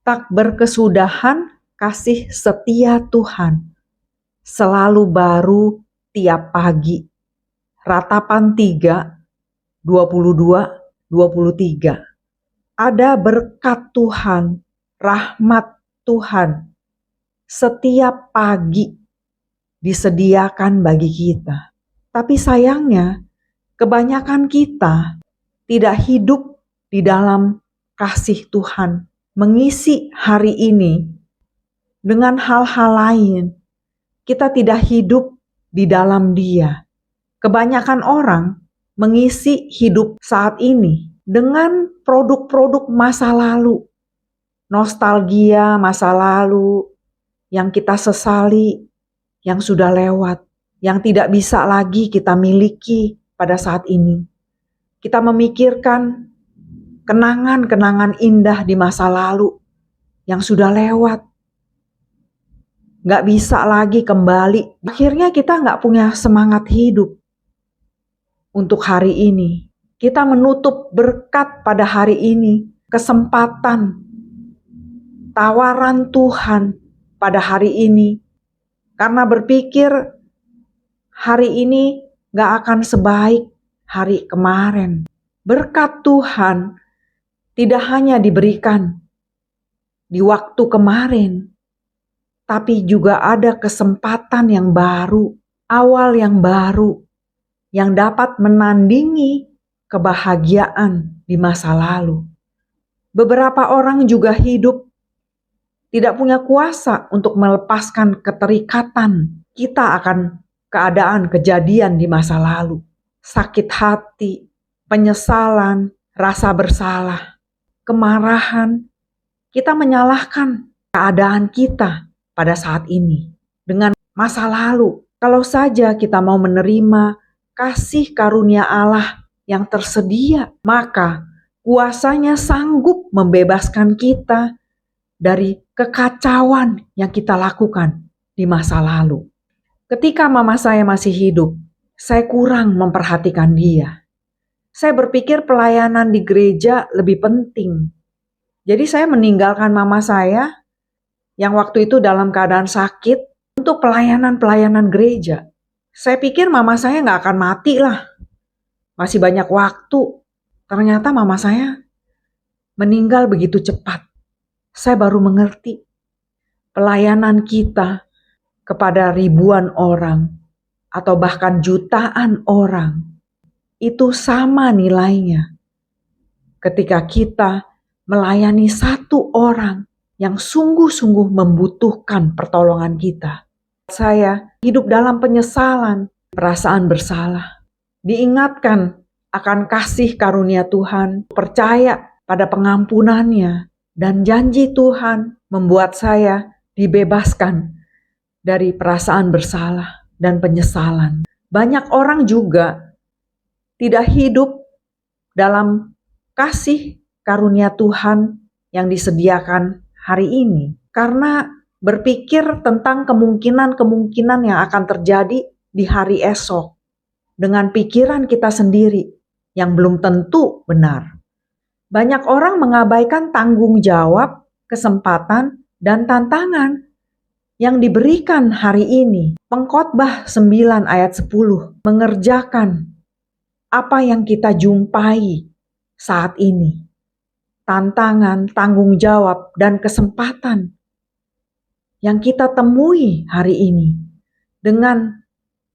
Tak berkesudahan kasih setia Tuhan, selalu baru tiap pagi. Ratapan 3, 22-23. Ada berkat Tuhan, rahmat Tuhan, setiap pagi disediakan bagi kita. Tapi sayangnya, kebanyakan kita tidak hidup di dalam kasih Tuhan, mengisi hari ini dengan hal-hal lain. Kita tidak hidup di dalam Dia. Kebanyakan orang mengisi hidup saat ini dengan produk-produk masa lalu, nostalgia masa lalu yang kita sesali, yang sudah lewat, yang tidak bisa lagi kita miliki pada saat ini. Kita memikirkan kenangan-kenangan indah di masa lalu yang sudah lewat. Gak bisa lagi kembali. Akhirnya kita gak punya semangat hidup untuk hari ini. Kita menutup berkat pada hari ini, kesempatan, tawaran Tuhan pada hari ini. Karena berpikir hari ini gak akan sebaik hari kemarin. Berkat Tuhan tidak hanya diberikan di waktu kemarin, tapi juga ada kesempatan yang baru, awal yang baru, yang dapat menandingi kebahagiaan di masa lalu. Beberapa orang juga hidup tidak punya kuasa untuk melepaskan keterikatan kita akan keadaan kejadian di masa lalu. Sakit hati, penyesalan, rasa bersalah, kemarahan. Kita menyalahkan keadaan kita pada saat ini dengan masa lalu. Kalau saja kita mau menerima kasih karunia Allah yang tersedia, maka kuasanya sanggup membebaskan kita dari kekacauan yang kita lakukan di masa lalu. Ketika mama saya masih hidup, saya kurang memperhatikan dia. Saya berpikir pelayanan di gereja lebih penting. Jadi saya meninggalkan mama saya yang waktu itu dalam keadaan sakit untuk pelayanan-pelayanan gereja. Saya pikir mama saya gak akan mati lah. Masih banyak waktu. Ternyata mama saya meninggal begitu cepat. Saya baru mengerti pelayanan kita kepada ribuan orang atau bahkan jutaan orang itu sama nilainya ketika kita melayani satu orang yang sungguh-sungguh membutuhkan pertolongan kita. Saya hidup dalam penyesalan, perasaan bersalah, diingatkan akan kasih karunia Tuhan, percaya pada pengampunannya, dan janji Tuhan membuat saya dibebaskan dari perasaan bersalah dan penyesalan. Banyak orang juga tidak hidup dalam kasih karunia Tuhan yang disediakan hari ini karena berpikir tentang kemungkinan-kemungkinan yang akan terjadi di hari esok dengan pikiran kita sendiri yang belum tentu benar. Banyak orang mengabaikan tanggung jawab, kesempatan, dan tantangan yang diberikan hari ini. Pengkhotbah 9 ayat 10 mengerjakan apa yang kita jumpai saat ini. Tantangan, tanggung jawab, dan kesempatan yang kita temui hari ini dengan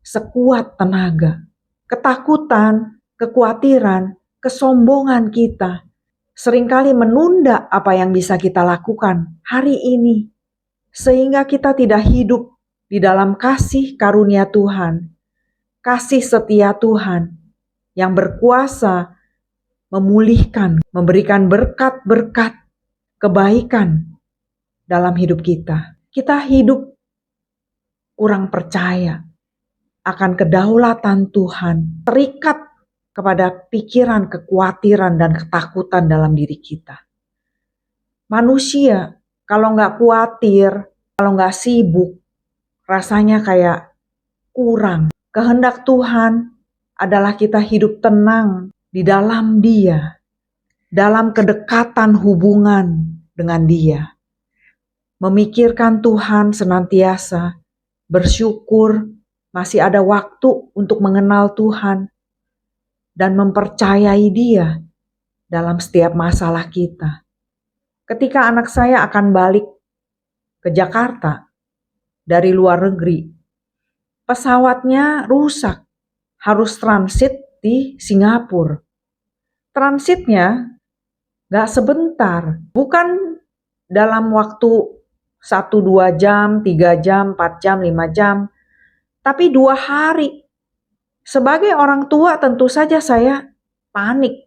sekuat tenaga. Ketakutan, kekhawatiran, kesombongan kita seringkali menunda apa yang bisa kita lakukan hari ini, sehingga kita tidak hidup di dalam kasih karunia Tuhan, kasih setia Tuhan yang berkuasa memulihkan, memberikan berkat-berkat kebaikan dalam hidup kita. Kita hidup kurang percaya akan kedaulatan Tuhan, terikat kepada pikiran, kekhawatiran, dan ketakutan dalam diri kita. Manusia kalau nggak khawatir, kalau nggak sibuk, rasanya kayak kurang. Kehendak Tuhan adalah kita hidup tenang di dalam Dia, dalam kedekatan hubungan dengan Dia. memikirkan Tuhan senantiasa, bersyukur masih ada waktu untuk mengenal Tuhan, dan mempercayai Dia dalam setiap masalah kita. Ketika anak saya akan balik ke Jakarta dari luar negeri, pesawatnya rusak, harus transit di Singapura. Transitnya gak sebentar, bukan dalam waktu 1-2 jam, 3 jam, 4 jam, 5 jam, tapi 2 hari. Sebagai orang tua tentu saja saya panik,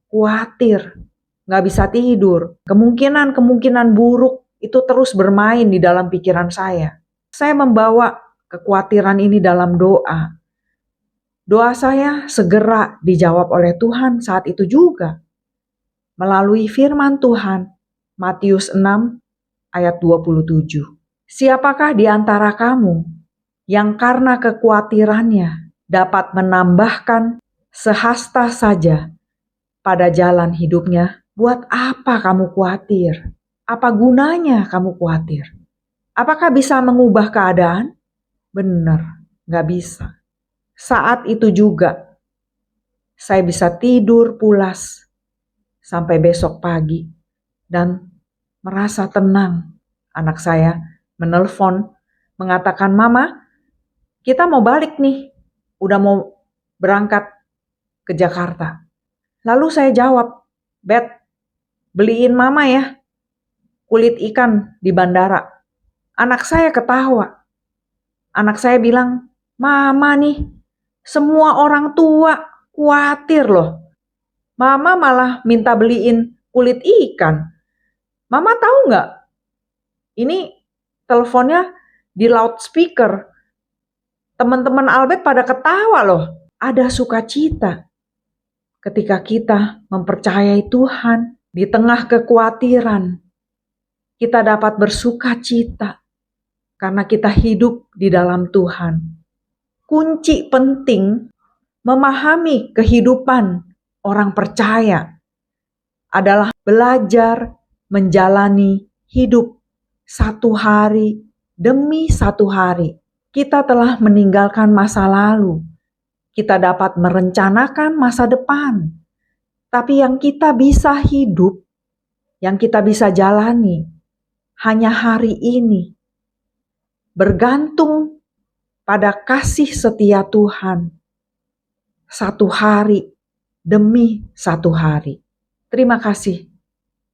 khawatir, gak bisa tidur. Kemungkinan buruk itu terus bermain di dalam pikiran saya. Saya membawa kekhawatiran ini dalam doa. Doa saya segera dijawab oleh Tuhan saat itu juga. Melalui firman Tuhan, Matius 6 ayat 27. Siapakah di antara kamu yang karena kekhawatirannya dapat menambahkan sehasta saja pada jalan hidupnya? Buat apa kamu khawatir? Apa gunanya kamu khawatir? Apakah bisa mengubah keadaan? Benar, gak bisa. Saat itu juga saya bisa tidur pulas sampai besok pagi dan merasa tenang. Anak saya menelpon mengatakan, "Mama, kita mau balik nih, udah mau berangkat ke Jakarta." Lalu saya jawab, "Bet, beliin mama ya kulit ikan di bandara." Anak saya ketawa. Anak saya bilang, "Mama nih, semua orang tua khawatir loh. Mama malah minta beliin kulit ikan. Mama tahu nggak? Ini teleponnya di loudspeaker. Teman-teman Albert pada ketawa loh. Ada sukacita ketika kita mempercayai Tuhan di tengah kekhawatiran. Kita dapat bersukacita karena kita hidup di dalam Tuhan. Kunci penting memahami kehidupan orang percaya adalah belajar menjalani hidup satu hari demi satu hari. Kita telah meninggalkan masa lalu. Kita dapat merencanakan masa depan. Tapi yang kita bisa hidup, yang kita bisa jalani, hanya hari ini. Bergantung pada kasih setia Tuhan. Satu hari demi satu hari. Terima kasih.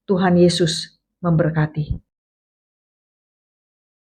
Tuhan Yesus memberkati.